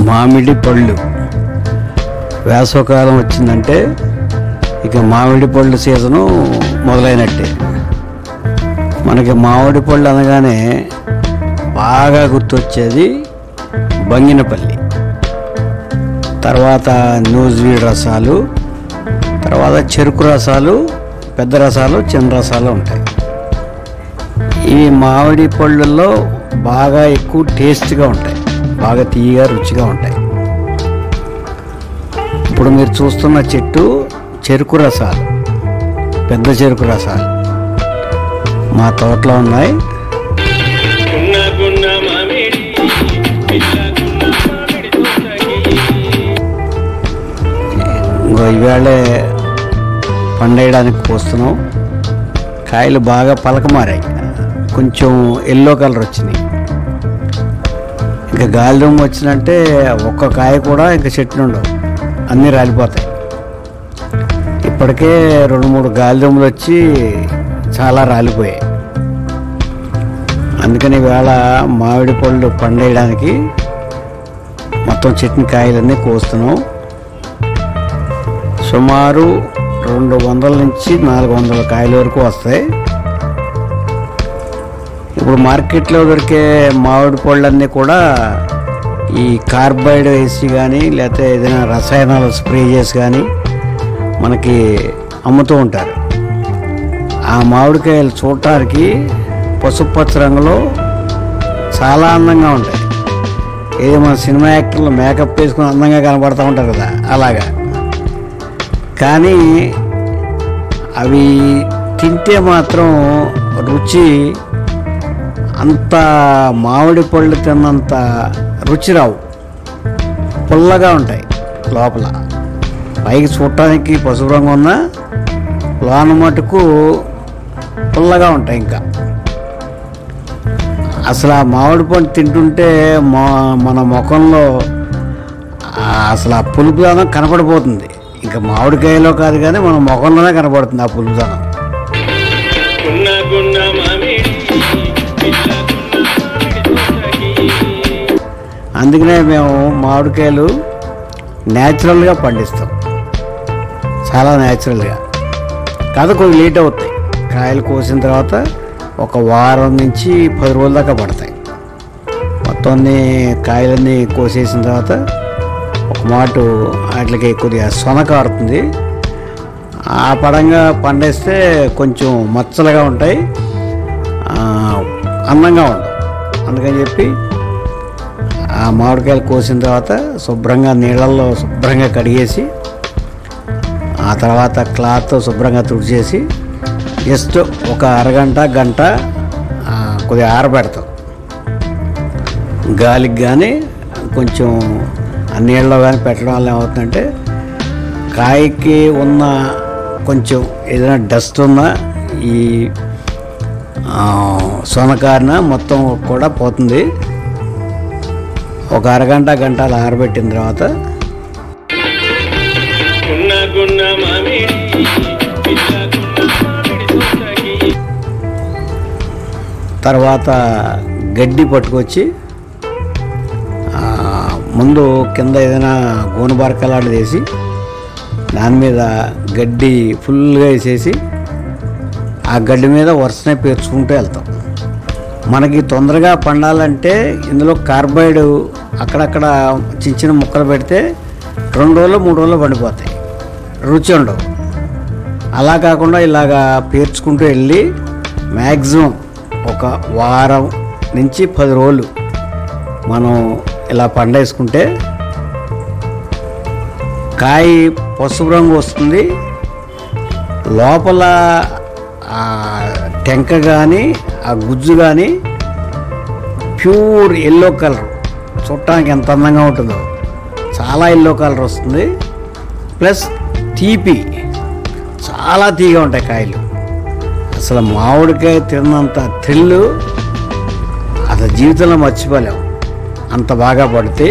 మామిడి పళ్ళు వేసవకాలం వచ్చిందంటే ఇక మామిడి పళ్ళు సీజను మొదలైనట్టే. మనకి మామిడి పళ్ళు అనగానే బాగా గుర్తొచ్చేది బంగినపల్లి, తర్వాత న్యూజివీడ్ రసాలు, తర్వాత చెరుకు రసాలు, పెద్ద రసాలు, చిన్న రసాలు ఉంటాయి. ఈ మామిడి పళ్ళల్లో బాగా ఎక్కువ టేస్ట్గా ఉంటాయి, బాగా తీయగా రుచిగా ఉంటాయి. ఇప్పుడు మీరు చూస్తున్న చెట్టు చెరుకు రసాలు, పెద్ద చెరుకు రసాలు మా తోటలో ఉన్నాయి. ఇవాళే పండేయడానికి పోస్తున్నాం. కాయలు బాగా పలకమారాయి, కొంచెం ఎల్లో కలర్ వచ్చినాయి. ఇంకా గాలిదుమ్ము వచ్చినంటే ఒక్క కాయ కూడా ఇంకా చెట్లు ఉండవు, అన్నీ రాలిపోతాయి. ఇప్పటికే 2-3 గాలిదుమ్ములు వచ్చి చాలా రాలిపోయాయి. అందుకని ఇవాళ మామిడి పళ్ళు పండేయడానికి మొత్తం చెట్ని కాయలన్నీ కోస్తున్నాం. సుమారు 200 నుంచి 400 కాయల వరకు వస్తాయి. ఇప్పుడు మార్కెట్లో దొరికే మామిడి పళ్ళన్నీ కూడా ఈ కార్బైడ్ వేసి కానీ లేకపోతే ఏదైనా రసాయనాలు స్ప్రే చేసి కానీ మనకి అమ్ముతూ ఉంటారు. ఆ మామిడికాయలు చూడటానికి పసుపు పచ్చ రంగులో చాలా అందంగా ఉంటాయి. ఏదో మన సినిమా యాక్టర్లు మేకప్ వేసుకుని అందంగా కనబడుతూ ఉంటారు కదా, అలాగా. కానీ అవి తింటే మాత్రం రుచి అంత మామిడి పళ్ళు తిన్నంత రుచి రావు, పుల్లగా ఉంటాయి లోపల. పైకి చూడటానికి పసుపు రంగు ఉన్న లోన మటుకు పుల్లగా ఉంటాయి. ఇంకా అసలు ఆ మామిడి పండు తింటుంటే మన ముఖంలో అసలు ఆ పులుపుదనం కనపడిపోతుంది. ఇంకా మామిడికాయలో కాదు కానీ మన ముఖంలోనే కనపడుతుంది ఆ పులుపుదనం. అందుకనే మేము మామిడికాయలు న్యాచురల్గా పండిస్తాం, చాలా న్యాచురల్గా. కాదు కొంచెం లేట్ అవుతాయి. కాయలు కోసిన తర్వాత 1 వారం నుంచి 10 రోజుల దాకా పడతాయి. మొత్తం అన్ని కాయలన్నీ కోసేసిన తర్వాత ఒక మాట వాటికి కొద్దిగా సొన కారుతుంది. ఆ పడంగా పండేస్తే కొంచెం మచ్చలుగా ఉంటాయి, అందంగా ఉండవు. అందుకని చెప్పి ఆ మామిడికాయలు కోసిన తర్వాత శుభ్రంగా నీళ్ళల్లో శుభ్రంగా కడిగేసి ఆ తర్వాత క్లాత్తో శుభ్రంగా తుడిచేసి జస్ట్ ఒక అరగంట గంట కొద్దిగా ఆరబెడతాం. గాలికి కానీ కొంచెం ఆ నీళ్ళలో కానీ పెట్టడం వల్ల ఏమవుతుందంటే కాయకి ఉన్న కొంచెం ఏదైనా డస్ట్ ఉన్నా ఈ సొనకారిన మొత్తం కూడా పోతుంది. ఒక అరగంట గంట అలా ఆరబెట్టిన తర్వాత గడ్డి పట్టుకొచ్చి ముందు కింద ఏదైనా గోను బరకలాంటిది వేసి దాని మీద గడ్డి ఫుల్గా వేసేసి ఆ గడ్డి మీద వరుసనే పేర్చుకుంటూ వెళ్తాం. మనకి తొందరగా పండాలంటే ఇందులో కార్బైడ్ అక్కడక్కడ చిన్న చిన్న ముక్కలు పెడితే 2 రోజులు 3 రోజులు పండిపోతాయి, రుచి ఉండవు. అలా కాకుండా ఇలాగా పేర్చుకుంటూ వెళ్ళి మ్యాక్సిమం 1 వారం నుంచి 10 రోజులు మనం ఇలా పండేసుకుంటే కాయ పసుపు రంగు వస్తుంది. లోపల టెంక కానీ ఆ గుజ్జు కానీ ప్యూర్ ఎల్లో కలర్, చూడటానికి ఎంత అందంగా ఉంటుందో, చాలా ఎల్లో కలర్ వస్తుంది. ప్లస్ తీపి, చాలా తీగా ఉంటాయి కాయలు. అసలు మామిడికాయ తిన్నంత థ్రిల్లు అసలు జీవితంలో మర్చిపోలేము, అంత బాగా పడితే.